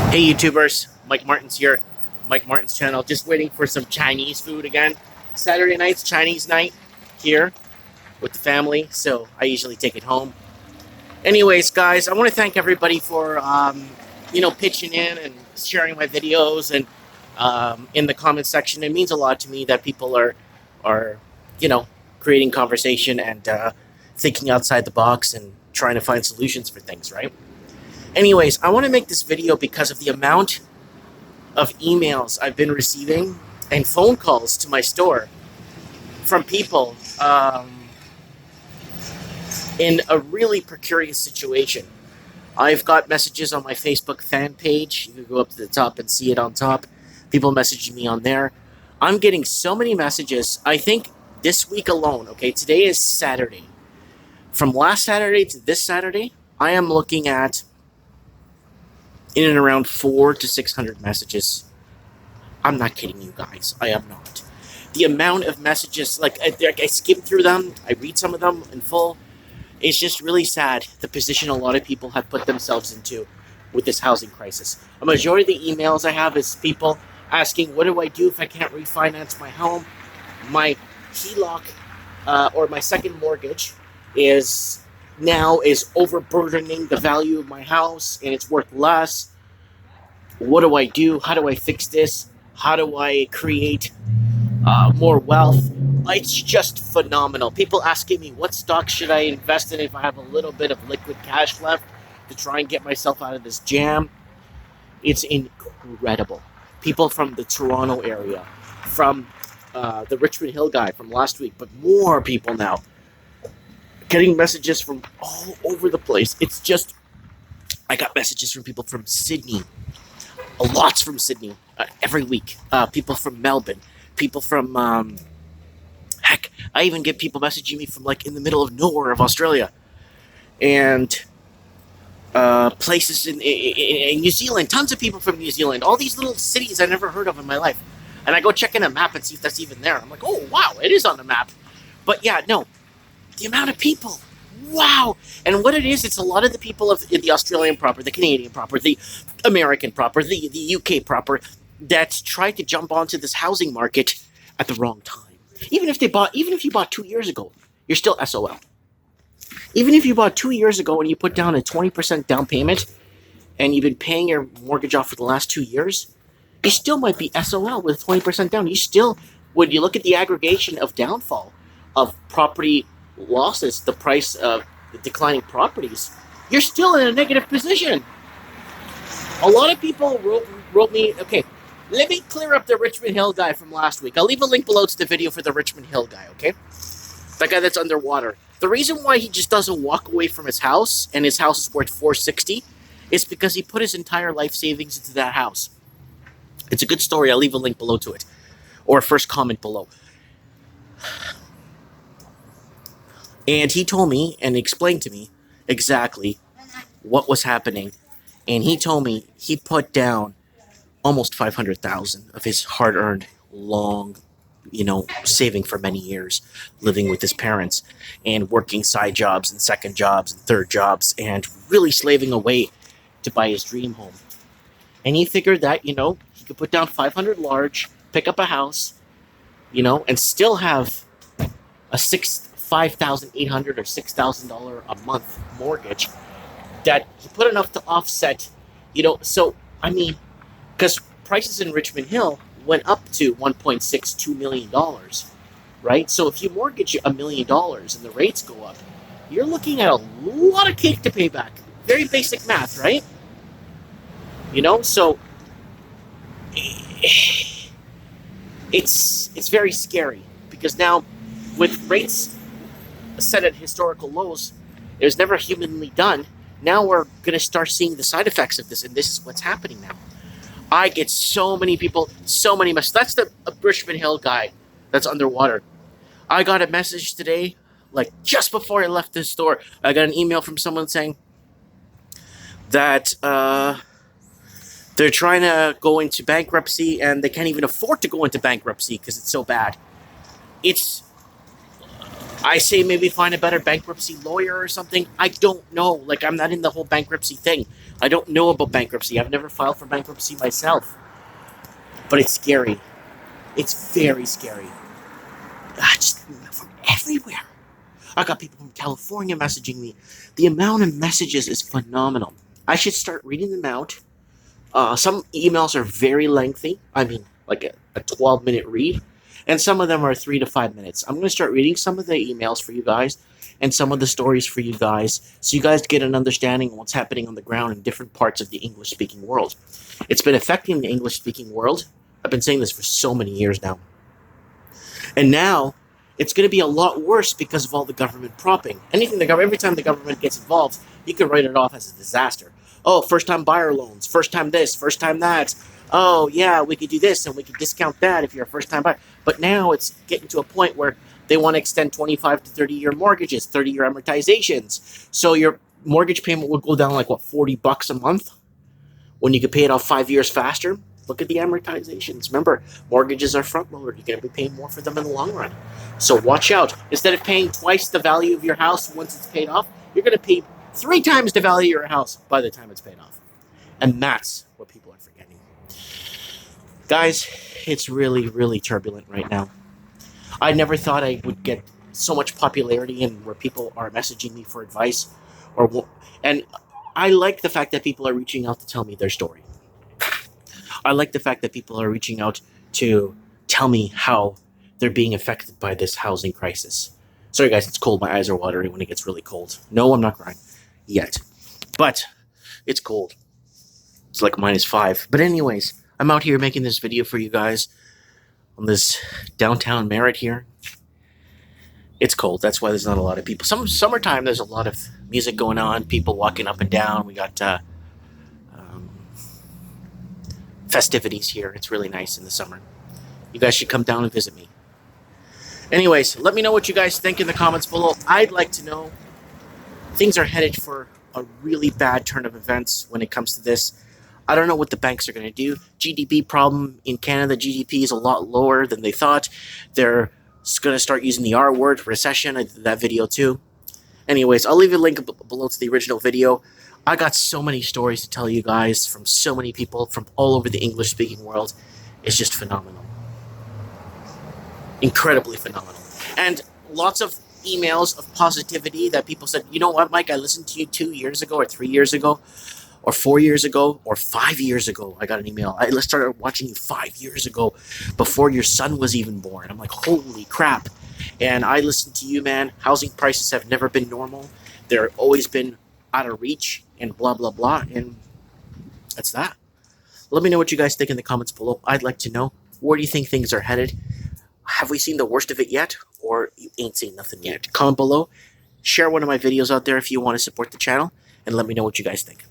Hey YouTubers, Mike Martin's here, Mike Martin's channel. Just waiting for some Chinese food again. Saturday night's Chinese night here with the family, so I usually take it home. Anyways, guys, I want to thank everybody for pitching in and sharing my videos and in the comment section. It means a lot to me that people are creating conversation and thinking outside the box and trying to find solutions for things, right? Anyways, I want to make this video because of the amount of emails I've been receiving and phone calls to my store from people in a really precarious situation. I've got messages on my Facebook fan page. You can go up to the top and see it on top. People messaging me on there. I'm getting so many messages. I think this week alone, okay, today is Saturday. From last Saturday to this Saturday, I am looking at in and around 400 to 600 messages. I'm not kidding you guys. I am not. The amount of messages, like I skim through them, I read some of them in full. It's just really sad the position a lot of people have put themselves into with this housing crisis. A majority of the emails I have is people asking, what do I do if I can't refinance my home? My HELOC or my second mortgage is overburdening the value of my house and it's worth less. What do I do? How do I fix this? How do I create more wealth? It's just phenomenal. People asking me what stocks should I invest in if I have a little bit of liquid cash left to try and get myself out of this jam. It's incredible. People from the Toronto area, from the Richmond Hill guy from last week, but more people now. Getting messages from all over the place. It's just, I got messages from people from Sydney, lots from Sydney every week. People from Melbourne, people from, heck, I even get people messaging me from like in the middle of nowhere of Australia. And places in New Zealand, tons of people from New Zealand, all these little cities I never heard of in my life. And I go check in a map and see if that's even there. I'm like, oh, wow, it is on the map. But yeah, no. The amount of people, wow! And what it is, it's a lot of the people of the Australian proper, the Canadian proper, the American proper, the UK proper, that tried to jump onto this housing market at the wrong time. Even if you bought 2 years ago, you're still SOL. Even if you bought 2 years ago and you put down a 20% down payment, and you've been paying your mortgage off for the last 2 years, you still might be SOL with 20% down. You still, when you look at the aggregation of downfall of property losses, the price of the declining properties, you're still in a negative position. A lot of people wrote me, okay, let me clear up the Richmond Hill guy from last week. I'll leave a link below to the video for the Richmond Hill guy, okay? That guy that's underwater. The reason why he just doesn't walk away from his house, and his house is worth $460, is because he put his entire life savings into that house. It's a good story. I'll leave a link below to it, or a first comment below. And he told me and explained to me exactly what was happening. And he told me he put down almost $500,000 of his hard-earned, long, saving for many years, living with his parents and working side jobs and second jobs and third jobs and really slaving away to buy his dream home. And he figured that, he could put down $500 large, pick up a house, and still have a $5,800 or $6,000 a month mortgage that he put enough to offset, so, because prices in Richmond Hill went up to $1.62 million, right? So if you mortgage $1 million and the rates go up, you're looking at a lot of cake to pay back. Very basic math, right? So it's very scary because now with rates set at historical lows, it was never humanly done. Now we're going to start seeing the side effects of this, and this is what's happening now. I get so many people, so many messages. That's the Richmond Hill guy that's underwater. I got a message today, like just before I left the store. I got an email from someone saying that they're trying to go into bankruptcy, and they can't even afford to go into bankruptcy because it's so bad. I say maybe find a better bankruptcy lawyer or something. I don't know. Like, I'm not in the whole bankruptcy thing. I don't know about bankruptcy. I've never filed for bankruptcy myself, but it's scary. It's very scary. Just from everywhere. I got people from California messaging me. The amount of messages is phenomenal. I should start reading them out. Some emails are very lengthy. I mean, like a 12-minute read. And some of them are 3 to 5 minutes. I'm going to start reading some of the emails for you guys and some of the stories for you guys so you guys get an understanding of what's happening on the ground in different parts of the English-speaking world. It's been affecting the English-speaking world. I've been saying this for so many years now. And now it's going to be a lot worse because of all the government propping. Every time the government gets involved, you can write it off as a disaster. Oh, first-time buyer loans, first time this, first time that. Oh, yeah, we could do this and we could discount that if you're a first-time buyer. But now it's getting to a point where they want to extend 25 to 30-year mortgages, 30-year amortizations. So your mortgage payment will go down like, what, $40 a month when you could pay it off 5 years faster? Look at the amortizations. Remember, mortgages are front-loaded. You're going to be paying more for them in the long run. So watch out. Instead of paying twice the value of your house once it's paid off, you're going to pay 3 times the value of your house by the time it's paid off. And that's what people are forgetting. Guys, it's really, really turbulent right now. I never thought I would get so much popularity and where people are messaging me for advice. And I like the fact that people are reaching out to tell me their story. I like the fact that people are reaching out to tell me how they're being affected by this housing crisis. Sorry, guys, it's cold. My eyes are watering when it gets really cold. No, I'm not crying yet. But it's cold. It's like -5. But anyways, I'm out here making this video for you guys on this downtown Merritt here. It's cold. That's why there's not a lot of people. Summertime, there's a lot of music going on, people walking up and down. We got festivities here. It's really nice in the summer. You guys should come down and visit me. Anyways, let me know what you guys think in the comments below. I'd like to know. Things are headed for a really bad turn of events when it comes to this. I don't know what the banks are going to do. GDP problem in Canada, GDP is a lot lower than they thought. They're going to start using the R word, recession. I did that video too. Anyways, I'll leave a link below to the original video. I got so many stories to tell you guys from so many people from all over the English-speaking world. It's just phenomenal. Incredibly phenomenal. And lots of emails of positivity that people said, you know what, Mike, I listened to you 2 years ago or 3 years ago or 4 years ago or 5 years ago. I got an email. I started watching you 5 years ago before your son was even born. I'm like, holy crap. And I listened to you, man. Housing prices have never been normal. They're always been out of reach and blah, blah, blah. And that's that. Let me know what you guys think in the comments below. I'd like to know, where do you think things are headed? Have we seen the worst of it yet? Or you ain't seen nothing yet? Comment below. Share one of my videos out there if you want to support the channel. And let me know what you guys think.